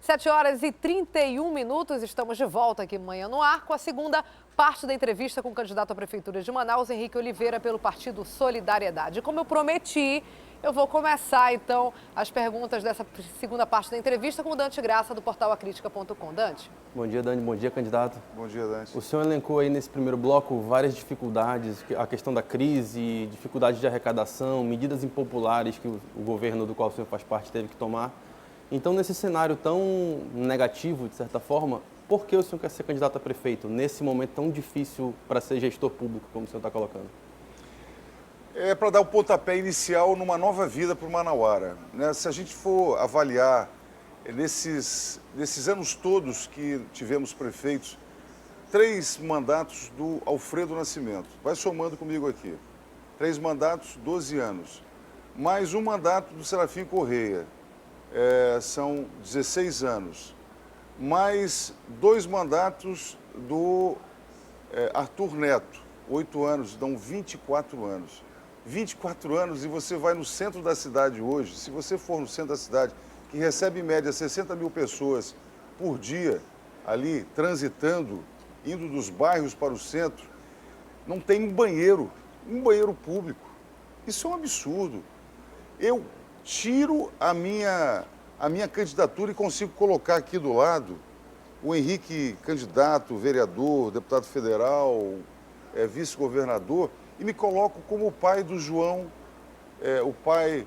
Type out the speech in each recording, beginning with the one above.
7h31, estamos de volta aqui Manhã no Ar com a segunda parte da entrevista com o candidato à Prefeitura de Manaus, Henrique Oliveira, pelo Partido Solidariedade. Como eu prometi, eu vou começar então as perguntas dessa segunda parte da entrevista com o Dante Graça, do portal acritica.com. Dante. Bom dia, Dani. Bom dia, candidato. Bom dia, Dante. O senhor elencou aí nesse primeiro bloco várias dificuldades, a questão da crise, dificuldade de arrecadação, medidas impopulares que o governo do qual o senhor faz parte teve que tomar. Então, nesse cenário tão negativo, de certa forma, por que o senhor quer ser candidato a prefeito nesse momento tão difícil para ser gestor público, como o senhor está colocando? É para dar o pontapé inicial numa nova vida para o Manauara, né? Se a gente for avaliar nesses anos todos que tivemos prefeitos, 3 mandatos do Alfredo Nascimento, vai somando comigo aqui, 3 mandatos, 12 anos, mais um mandato do Serafim Correia, são 16 anos, mais 2 mandatos do Arthur Neto, 8 anos, dão 24 anos. 24 anos e você vai no centro da cidade hoje, se você for no centro da cidade, que recebe em média 60 mil pessoas por dia ali transitando, indo dos bairros para o centro, não tem um banheiro público. Isso é um absurdo. Eu tiro a minha candidatura e consigo colocar aqui do lado o Henrique, candidato, vereador, deputado federal, vice-governador, e me coloco como o pai do João, o pai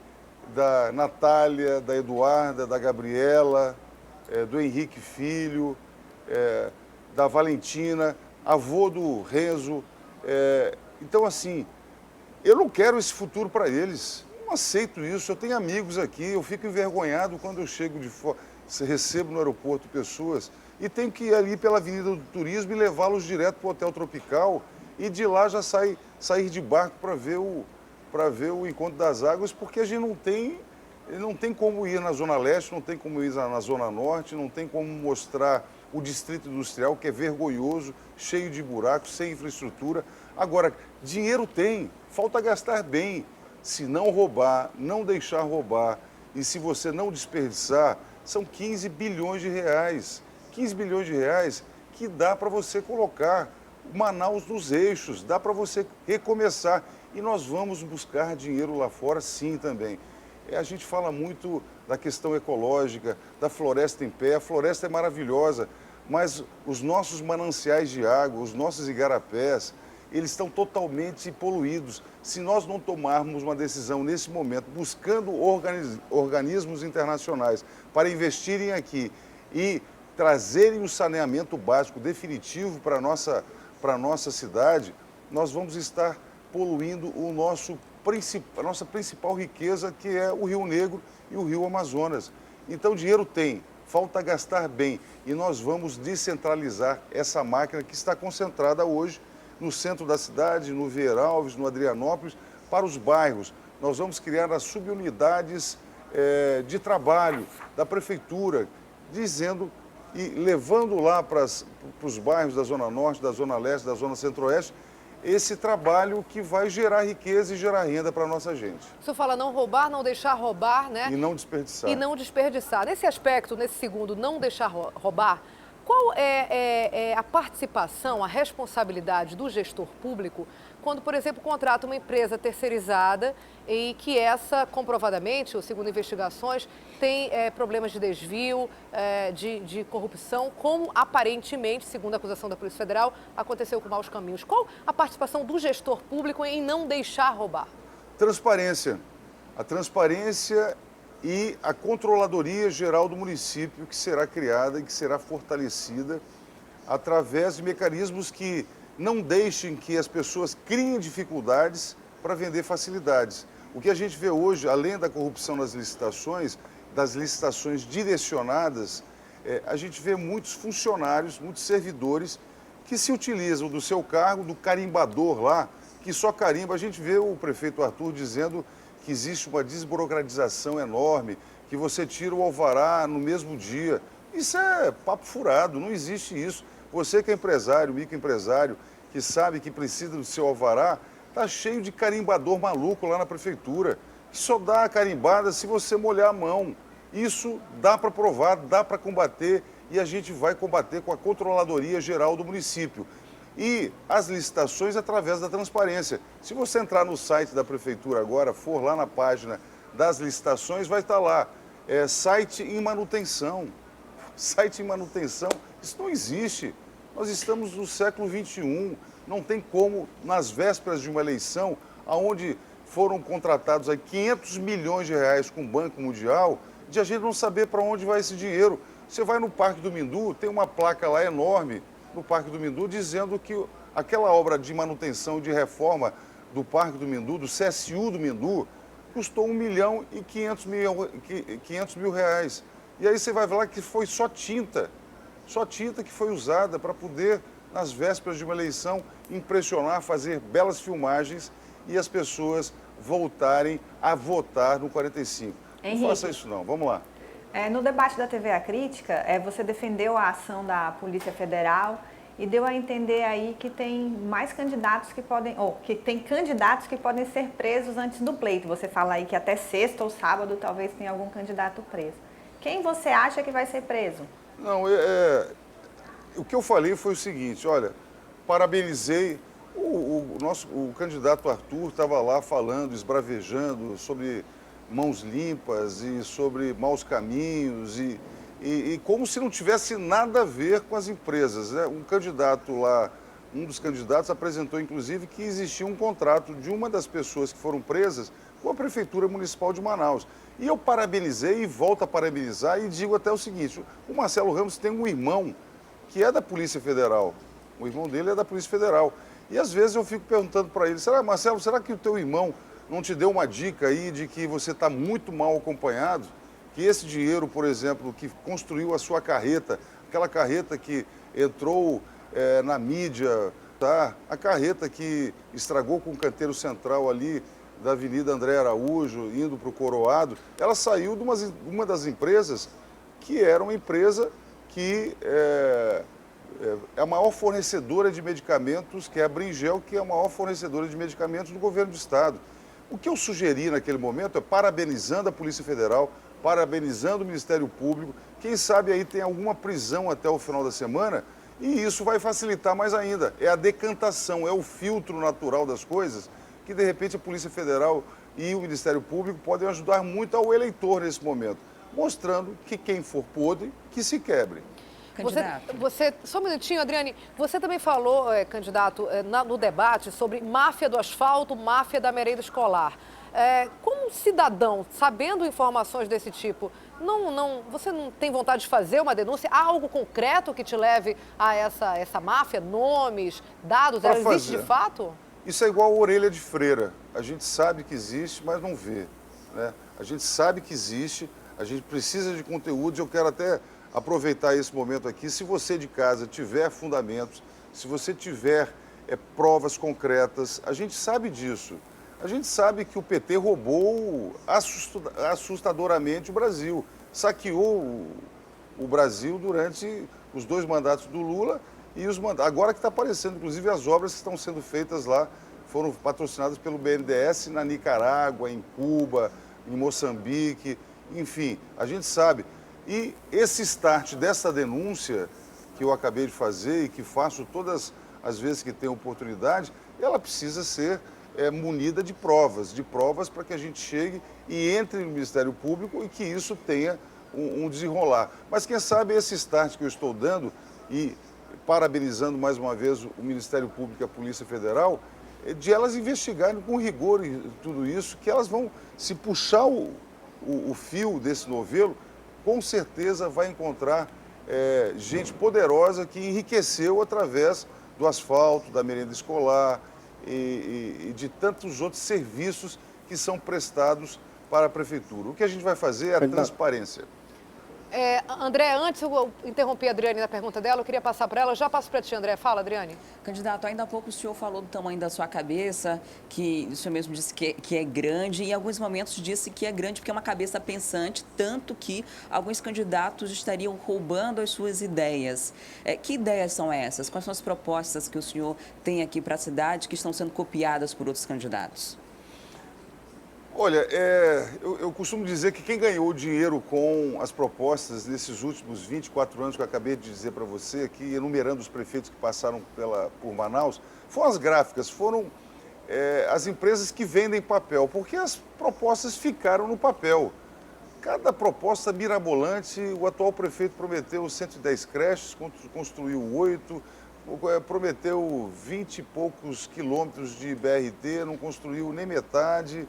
da Natália, da Eduarda, da Gabriela, do Henrique Filho, da Valentina, avô do Renzo. Então, assim, eu não quero esse futuro para eles. Não aceito isso. Eu tenho amigos aqui, eu fico envergonhado quando eu chego de fora, recebo no aeroporto pessoas e tenho que ir ali pela Avenida do Turismo e levá-los direto para o Hotel Tropical e de lá já sair de barco para ver o Encontro das Águas, porque a gente não tem como ir na Zona Leste, não tem como ir na Zona Norte, não tem como mostrar o Distrito Industrial, que é vergonhoso, cheio de buracos, sem infraestrutura. Agora, dinheiro tem, falta gastar bem. Se não roubar, não deixar roubar, e se você não desperdiçar, são 15 bilhões de reais. 15 bilhões de reais que dá para você colocar Manaus nos eixos, dá para você recomeçar. E nós vamos buscar dinheiro lá fora, sim, também. A gente fala muito da questão ecológica, da floresta em pé. A floresta é maravilhosa, mas os nossos mananciais de água, os nossos igarapés, eles estão totalmente poluídos. Se nós não tomarmos uma decisão nesse momento, buscando organismos internacionais para investirem aqui e trazerem um saneamento básico definitivo para a nossa cidade, nós vamos estar poluindo a nossa principal riqueza, que é o Rio Negro e o Rio Amazonas. Então, dinheiro tem, falta gastar bem. E nós vamos descentralizar essa máquina que está concentrada hoje no centro da cidade, no Vieira Alves, no Adrianópolis, para os bairros. Nós vamos criar as subunidades de trabalho da prefeitura, dizendo e levando lá para os bairros da Zona Norte, da Zona Leste, da Zona Centro-Oeste, esse trabalho que vai gerar riqueza e gerar renda para a nossa gente. O senhor fala não roubar, não deixar roubar, né? E não desperdiçar. E não desperdiçar. Nesse aspecto, nesse segundo, não deixar roubar, qual é a participação, a responsabilidade do gestor público quando, por exemplo, contrata uma empresa terceirizada e que essa, comprovadamente, ou segundo investigações, tem problemas de desvio, de corrupção, como aparentemente, segundo a acusação da Polícia Federal, aconteceu com Maus Caminhos. Qual a participação do gestor público em não deixar roubar? Transparência. A transparência e a Controladoria Geral do município, que será criada e que será fortalecida através de mecanismos que não deixem que as pessoas criem dificuldades para vender facilidades. O que a gente vê hoje, além da corrupção nas licitações, das licitações direcionadas, a gente vê muitos funcionários, muitos servidores que se utilizam do seu cargo, do carimbador lá, que só carimba. A gente vê o prefeito Arthur dizendo que existe uma desburocratização enorme, que você tira o alvará no mesmo dia. Isso é papo furado, não existe isso. Você que é empresário, microempresário, que sabe que precisa do seu alvará, está cheio de carimbador maluco lá na prefeitura, que só dá a carimbada se você molhar a mão. Isso dá para provar, dá para combater e a gente vai combater com a Controladoria Geral do município. E as licitações através da transparência. Se você entrar no site da Prefeitura agora, for lá na página das licitações, vai estar lá, site em manutenção. Site em manutenção, isso não existe. Nós estamos no século XXI, não tem como, nas vésperas de uma eleição, onde foram contratados aí 500 milhões de reais com o Banco Mundial, de a gente não saber para onde vai esse dinheiro. Você vai no Parque do Mindu, tem uma placa lá enorme no Parque do Mindu dizendo que aquela obra de manutenção e de reforma do Parque do Mindu, do CSU do Mindu, custou 1 milhão e 500 mil reais. E aí você vai ver lá que foi só tinta que foi usada para poder, nas vésperas de uma eleição, impressionar, fazer belas filmagens e as pessoas voltarem a votar no 45. Henrique, não faça isso não, vamos lá. No debate da TV A Crítica, você defendeu a ação da Polícia Federal e deu a entender aí que tem mais candidatos que podem, ou que tem candidatos que podem ser presos antes do pleito. Você fala aí que até sexta ou sábado talvez tenha algum candidato preso. Quem você acha que vai ser preso? Não, o que eu falei foi o seguinte, olha, parabenizei, o candidato Arthur estava lá falando, esbravejando sobre mãos limpas e sobre maus caminhos e como se não tivesse nada a ver com as empresas, né? Um dos candidatos apresentou inclusive que existia um contrato de uma das pessoas que foram presas com a Prefeitura Municipal de Manaus. E eu parabenizei e volto a parabenizar e digo até o seguinte, o Marcelo Ramos tem um irmão que é da Polícia Federal, o irmão dele é da Polícia Federal. E às vezes eu fico perguntando para ele, Marcelo, será que o teu irmão não te deu uma dica aí de que você está muito mal acompanhado? Que esse dinheiro, por exemplo, que construiu a sua carreta, aquela carreta que entrou na mídia, tá? A carreta que estragou com o canteiro central ali da Avenida André Araújo, indo para o Coroado, ela saiu de uma das empresas que era uma empresa que é a maior fornecedora de medicamentos, que é a Bringel, que é a maior fornecedora de medicamentos do governo do Estado. O que eu sugeri naquele momento é parabenizando a Polícia Federal, parabenizando o Ministério Público, quem sabe aí tem alguma prisão até o final da semana, e isso vai facilitar mais ainda. É a decantação, é o filtro natural das coisas, que de repente a Polícia Federal e o Ministério Público podem ajudar muito ao eleitor nesse momento, mostrando que quem for podre, que se quebre. Só um minutinho, Adriane, você também falou, candidato, no debate sobre máfia do asfalto, máfia da merenda escolar. Como cidadão, sabendo informações desse tipo, você não tem vontade de fazer uma denúncia? Há algo concreto que te leve a essa máfia? Nomes, dados? Ela existe de fato? Isso é igual a orelha de freira. A gente sabe que existe, mas não vê, né? A gente sabe que existe, a gente precisa de conteúdos. Eu quero até aproveitar esse momento aqui. Se você de casa tiver fundamentos, se você tiver provas concretas, a gente sabe disso. A gente sabe que o PT roubou assustadoramente o Brasil, saqueou o Brasil durante os 2 mandatos do Lula e agora que está aparecendo, inclusive as obras que estão sendo feitas lá foram patrocinadas pelo BNDES na Nicarágua, em Cuba, em Moçambique, enfim, a gente sabe. E esse start dessa denúncia que eu acabei de fazer e que faço todas as vezes que tenho oportunidade, ela precisa ser munida de provas para que a gente chegue e entre no Ministério Público e que isso tenha um desenrolar. Mas quem sabe esse start que eu estou dando e parabenizando mais uma vez o Ministério Público e a Polícia Federal, de elas investigarem com rigor e tudo isso, que elas vão, se puxar o fio desse novelo, com certeza vai encontrar gente poderosa que enriqueceu através do asfalto, da merenda escolar e de tantos outros serviços que são prestados para a Prefeitura. O que a gente vai fazer é a transparência. André, antes eu interrompi a Adriane na pergunta dela, eu queria passar para ela. Já passo para ti, André. Fala, Adriane. Candidato, ainda há pouco o senhor falou do tamanho da sua cabeça, que o senhor mesmo disse que é grande, e em alguns momentos disse que é grande porque é uma cabeça pensante, tanto que alguns candidatos estariam roubando as suas ideias. Que ideias são essas? Quais são as propostas que o senhor tem aqui para a cidade que estão sendo copiadas por outros candidatos? Olha, eu costumo dizer que quem ganhou dinheiro com as propostas nesses últimos 24 anos que eu acabei de dizer para você, aqui enumerando os prefeitos que passaram por Manaus, foram as gráficas, foram as empresas que vendem papel, porque as propostas ficaram no papel. Cada proposta mirabolante, o atual prefeito prometeu 110 creches, construiu 8, prometeu 20 e poucos quilômetros de BRT, não construiu nem metade.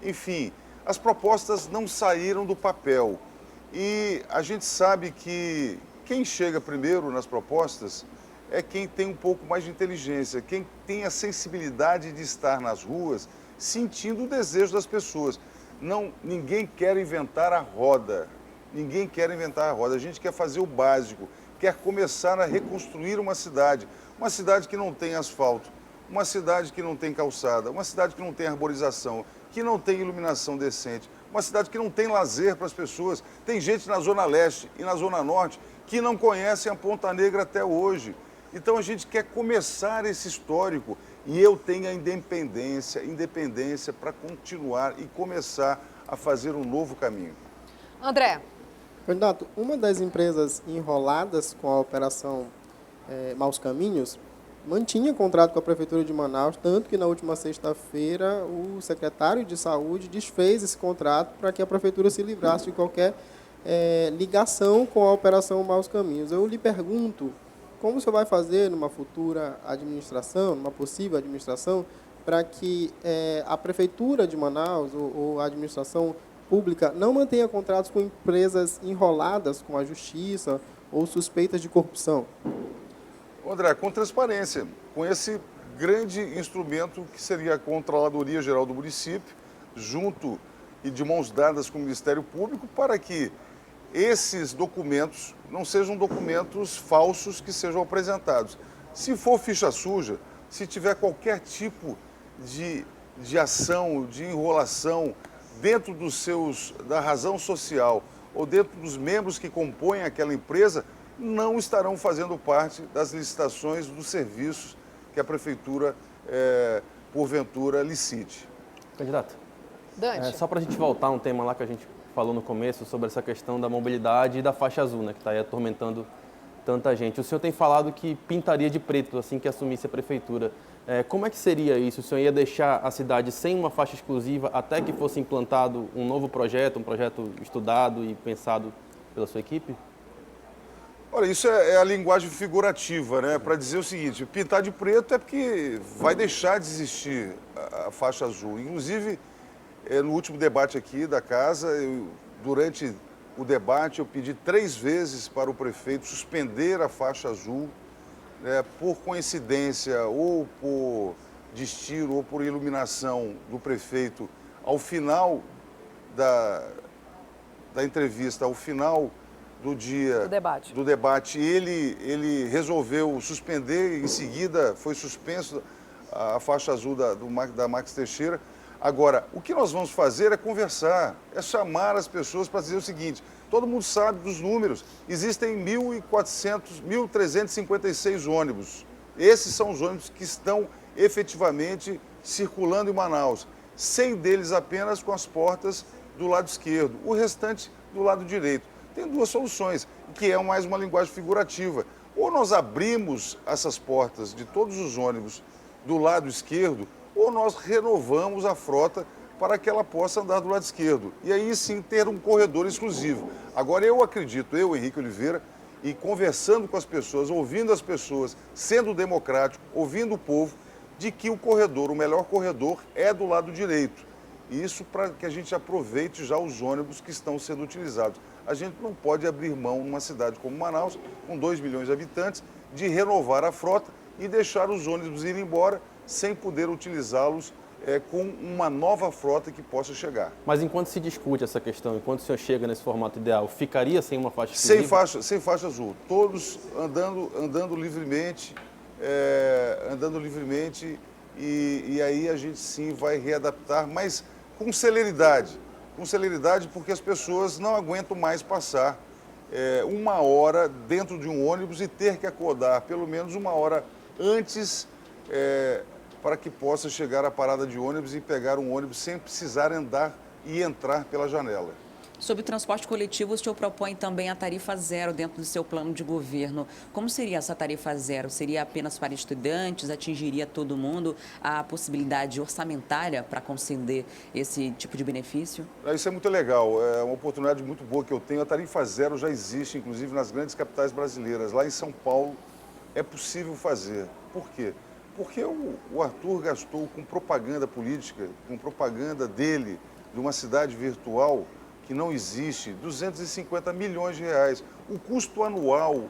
Enfim, as propostas não saíram do papel. E a gente sabe que quem chega primeiro nas propostas é quem tem um pouco mais de inteligência, quem tem a sensibilidade de estar nas ruas sentindo o desejo das pessoas. Ninguém quer inventar a roda, ninguém quer inventar a roda. A gente quer fazer o básico, quer começar a reconstruir uma cidade que não tem asfalto, uma cidade que não tem calçada, uma cidade que não tem arborização, que não tem iluminação decente, uma cidade que não tem lazer para as pessoas. Tem gente na Zona Leste e na Zona Norte que não conhecem a Ponta Negra até hoje. Então a gente quer começar esse histórico e eu tenho a independência para continuar e começar a fazer um novo caminho. André. Candidato, uma das empresas enroladas com a operação Maus Caminhos mantinha contrato com a Prefeitura de Manaus, tanto que na última sexta-feira o secretário de Saúde desfez esse contrato para que a Prefeitura se livrasse de qualquer ligação com a Operação Maus Caminhos. Eu lhe pergunto, como o senhor vai fazer numa futura administração, numa possível administração, para que a Prefeitura de Manaus ou a administração pública não mantenha contratos com empresas enroladas com a Justiça ou suspeitas de corrupção? André, com transparência, com esse grande instrumento que seria a Controladoria Geral do Município, junto e de mãos dadas com o Ministério Público, para que esses documentos não sejam documentos falsos que sejam apresentados. Se for ficha suja, se tiver qualquer tipo de ação, de enrolação dentro da razão social ou dentro dos membros que compõem aquela empresa, não estarão fazendo parte das licitações dos serviços que a Prefeitura, porventura, licite. Candidato, Dante. só para a gente voltar a um tema lá que a gente falou no começo, sobre essa questão da mobilidade e da faixa azul, né, que está aí atormentando tanta gente. O senhor tem falado que pintaria de preto assim que assumisse a Prefeitura. Como é que seria isso? O senhor ia deixar a cidade sem uma faixa exclusiva até que fosse implantado um novo projeto, um projeto estudado e pensado pela sua equipe? Olha, isso é a linguagem figurativa, né? Para dizer o seguinte, pintar de preto é porque vai deixar de existir a faixa azul. Inclusive, no último debate aqui da casa, durante o debate eu pedi 3 vezes para o prefeito suspender a faixa azul, por coincidência ou por destino ou por iluminação do prefeito. Ao final da entrevista, ao final do dia do debate, ele resolveu suspender, em seguida foi suspenso a faixa azul da Max Teixeira. Agora, o que nós vamos fazer é conversar, é chamar as pessoas para dizer o seguinte, todo mundo sabe dos números, existem 1.356 ônibus. Esses são os ônibus que estão efetivamente circulando em Manaus, 100 deles apenas com as portas do lado esquerdo, o restante do lado direito. Tem 2 soluções, que é mais uma linguagem figurativa. Ou nós abrimos essas portas de todos os ônibus do lado esquerdo, ou nós renovamos a frota para que ela possa andar do lado esquerdo. E aí sim ter um corredor exclusivo. Agora eu acredito, Henrique Oliveira, e conversando com as pessoas, ouvindo as pessoas, sendo democrático, ouvindo o povo, de que o melhor corredor é do lado direito. Isso para que a gente aproveite já os ônibus que estão sendo utilizados. A gente não pode abrir mão, numa cidade como Manaus, com 2 milhões de habitantes, de renovar a frota e deixar os ônibus ir embora sem poder utilizá-los com uma nova frota que possa chegar. Mas enquanto se discute essa questão, enquanto o senhor chega nesse formato ideal, ficaria sem uma faixa exclusiva? Sem faixa azul. Todos andando livremente, e aí a gente sim vai readaptar, mas com celeridade. Com celeridade porque as pessoas não aguentam mais passar 1 hora dentro de um ônibus e ter que acordar pelo menos 1 hora antes para que possa chegar à parada de ônibus e pegar um ônibus sem precisar andar e entrar pela janela. Sobre o transporte coletivo, o senhor propõe também a tarifa zero dentro do seu plano de governo. Como seria essa tarifa zero? Seria apenas para estudantes? Atingiria todo mundo? A possibilidade orçamentária para conceder esse tipo de benefício? Isso é muito legal, é uma oportunidade muito boa que eu tenho. A tarifa zero já existe, inclusive, nas grandes capitais brasileiras. Lá em São Paulo é possível fazer. Por quê? Porque o Arthur gastou com propaganda política, com propaganda dele, de uma cidade virtual que não existe, 250 milhões de reais. O custo anual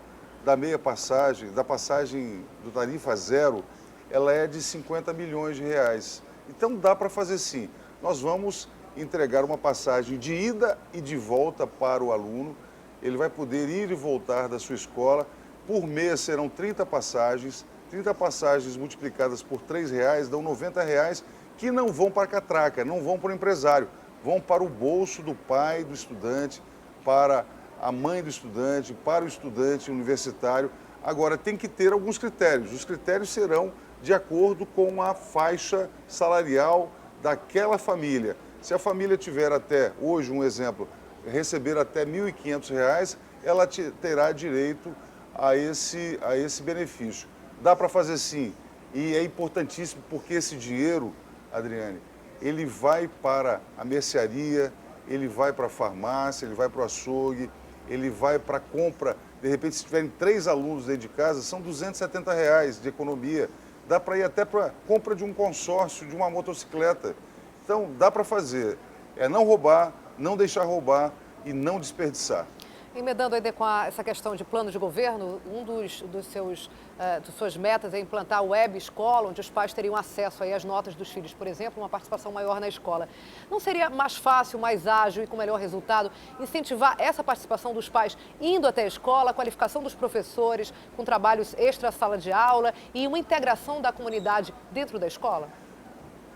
da meia passagem, da passagem do tarifa zero, ela é de 50 milhões de reais. Então dá para fazer sim. Nós vamos entregar uma passagem de ida e de volta para o aluno. Ele vai poder ir e voltar da sua escola. Por mês serão 30 passagens multiplicadas por R$3 dão R$90, que não vão para a catraca, não vão para o empresário, vão para o bolso do pai do estudante, para a mãe do estudante, para o estudante universitário. Agora, tem que ter alguns critérios. Os critérios serão de acordo com a faixa salarial daquela família. Se a família tiver até, hoje um exemplo, receber até R$1.500, ela terá direito a esse benefício. Dá para fazer sim, e é importantíssimo porque esse dinheiro, Adriane, ele vai para a mercearia, ele vai para a farmácia, ele vai para o açougue, ele vai para a compra. De repente, se tiverem 3 alunos dentro de casa, são R$270 de economia. Dá para ir até para a compra de um consórcio, de uma motocicleta. Então, dá para fazer. É não roubar, não deixar roubar e não desperdiçar. Emendando ainda com essa questão de plano de governo, das suas metas é implantar a web escola, onde os pais teriam acesso aí às notas dos filhos, por exemplo, uma participação maior na escola. Não seria mais fácil, mais ágil e com melhor resultado incentivar essa participação dos pais indo até a escola, a qualificação dos professores, com trabalhos extra-sala de aula e uma integração da comunidade dentro da escola?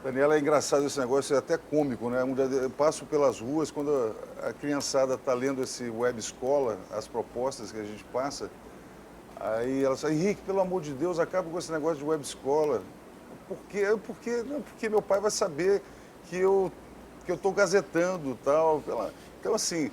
Daniela, é engraçado esse negócio, é até cômico, né? Eu passo pelas ruas, quando a criançada está lendo esse web escola, as propostas que a gente passa, aí ela fala, Henrique, pelo amor de Deus, acaba com esse negócio de web escola. Por quê? Não, porque meu pai vai saber que eu estou gazetando e tal. Então, assim,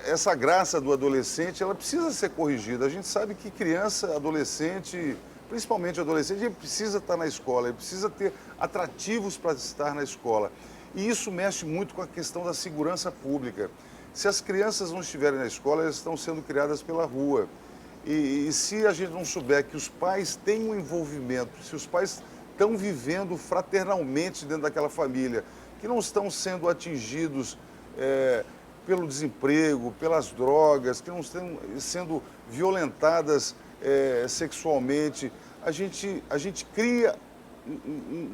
essa graça do adolescente, ela precisa ser corrigida. A gente sabe que criança, adolescente, principalmente o adolescente, ele precisa estar na escola, ele precisa ter atrativos para estar na escola. E isso mexe muito com a questão da segurança pública. Se as crianças não estiverem na escola, elas estão sendo criadas pela rua. E se a gente não souber que os pais têm um envolvimento, se os pais estão vivendo fraternalmente dentro daquela família, que não estão sendo atingidos pelo desemprego, pelas drogas, que não estão sendo violentadas sexualmente, a gente cria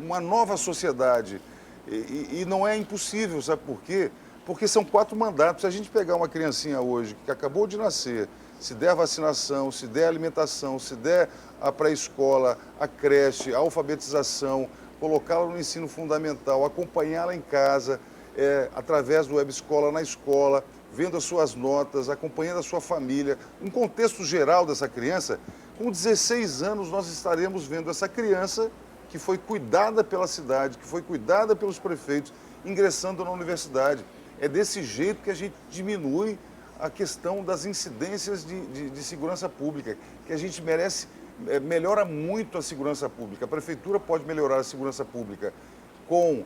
uma nova sociedade e não é impossível, sabe por quê? Porque são 4 mandatos. Se a gente pegar uma criancinha hoje que acabou de nascer, se der a vacinação, se der a alimentação, se der a pré-escola, a creche, a alfabetização, colocá-la no ensino fundamental, acompanhá-la em casa, através do web escola na escola, vendo as suas notas, acompanhando a sua família, um contexto geral dessa criança, com 16 anos nós estaremos vendo essa criança que foi cuidada pela cidade, que foi cuidada pelos prefeitos, ingressando na universidade. É desse jeito que a gente diminui a questão das incidências de segurança pública, que a gente melhora muito a segurança pública. A prefeitura pode melhorar a segurança pública com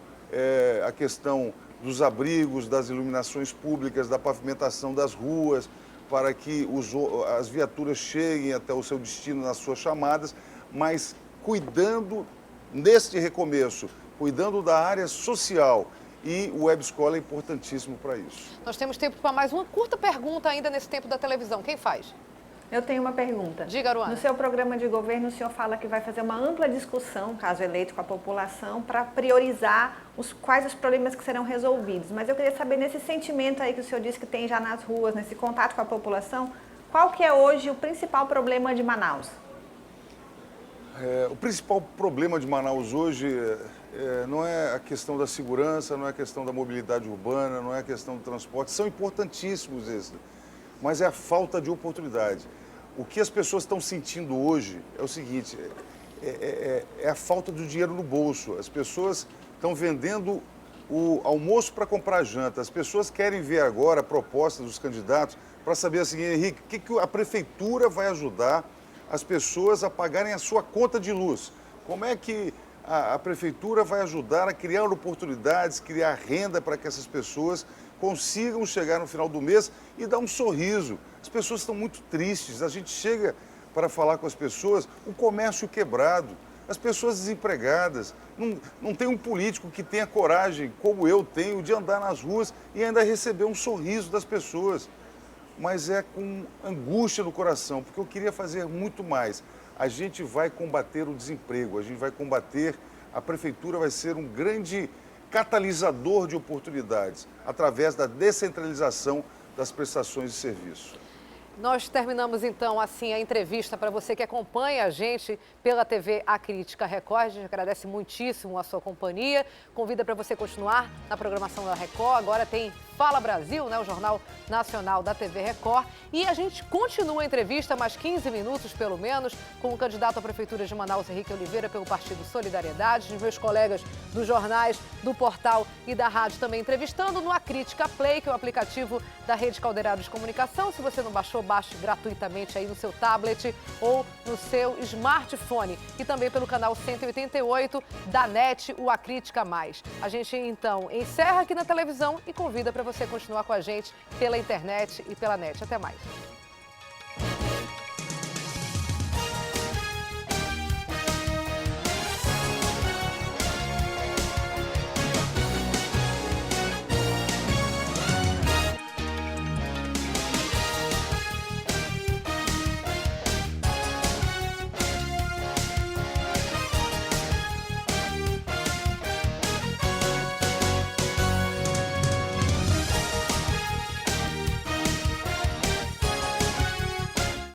a questão dos abrigos, das iluminações públicas, da pavimentação das ruas, para que as viaturas cheguem até o seu destino nas suas chamadas, mas cuidando, neste recomeço, cuidando da área social. E o Web Escola é importantíssimo para isso. Nós temos tempo para mais uma curta pergunta ainda nesse tempo da televisão. Quem faz? Eu tenho uma pergunta. Diga, Aruana. No seu programa de governo, o senhor fala que vai fazer uma ampla discussão, caso eleito, com a população, para priorizar quais os problemas que serão resolvidos. Mas eu queria saber, nesse sentimento aí que o senhor disse que tem já nas ruas, nesse contato com a população, qual que é hoje o principal problema de Manaus? O principal problema de Manaus hoje não é a questão da segurança, não é a questão da mobilidade urbana, não é a questão do transporte, são importantíssimos esses, mas é a falta de oportunidade. O que as pessoas estão sentindo hoje é o seguinte, é a falta do dinheiro no bolso. As pessoas estão vendendo o almoço para comprar janta. As pessoas querem ver agora a proposta dos candidatos para saber assim, Henrique, o que a prefeitura vai ajudar as pessoas a pagarem a sua conta de luz? Como é que a prefeitura vai ajudar a criar oportunidades, criar renda para que essas pessoas consigam chegar no final do mês e dar um sorriso? As pessoas estão muito tristes, a gente chega para falar com as pessoas, o comércio quebrado, as pessoas desempregadas. Não tem um político que tenha coragem, como eu tenho, de andar nas ruas e ainda receber um sorriso das pessoas. Mas é com angústia no coração, porque eu queria fazer muito mais. A gente vai combater o desemprego, a gente vai combater, a prefeitura vai ser um grande catalisador de oportunidades, através da descentralização das prestações de serviço. Nós terminamos, então, assim, a entrevista para você que acompanha a gente pela TV A Crítica Record. A gente agradece muitíssimo a sua companhia. Convida para você continuar na programação da Record. Agora tem Fala Brasil, né, o Jornal Nacional da TV Record. E a gente continua a entrevista, mais 15 minutos pelo menos, com o candidato à Prefeitura de Manaus, Henrique Oliveira, pelo Partido Solidariedade, os meus colegas dos jornais, do portal e da rádio também entrevistando no A Crítica Play, que é o aplicativo da Rede Caldeirado de Comunicação. Se você não baixou, baixe gratuitamente aí no seu tablet ou no seu smartphone. E também pelo canal 188 da NET, o A Crítica Mais. A gente, então, encerra aqui na televisão e convida para você continuar com a gente pela internet e pela NET. Até mais.